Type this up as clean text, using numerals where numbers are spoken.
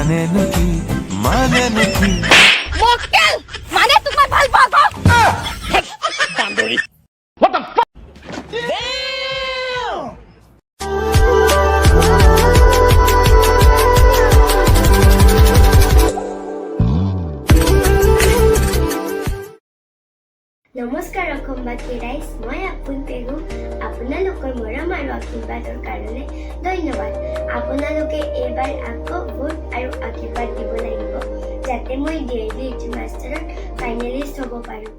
মানে নেকি মক্কেল মানে তোমাক ভাল পাওঁ বান্দৰী what the fuck নমস্কাৰ অসমবাসী ৰাইজ মই আপুন পেগু আপোনালোকৰ মৰম আৰু আশীৰ্বাদৰ কাৰণে ধন্যবাদ আপোনালোকে এবাৰ আকৌ ভোট আৰু আশীৰ্বাদ দিব লাগিব যাতে মই ডেইলি মাষ্টাৰত ফাইনেলিষ্ট হ'ব পাৰোঁ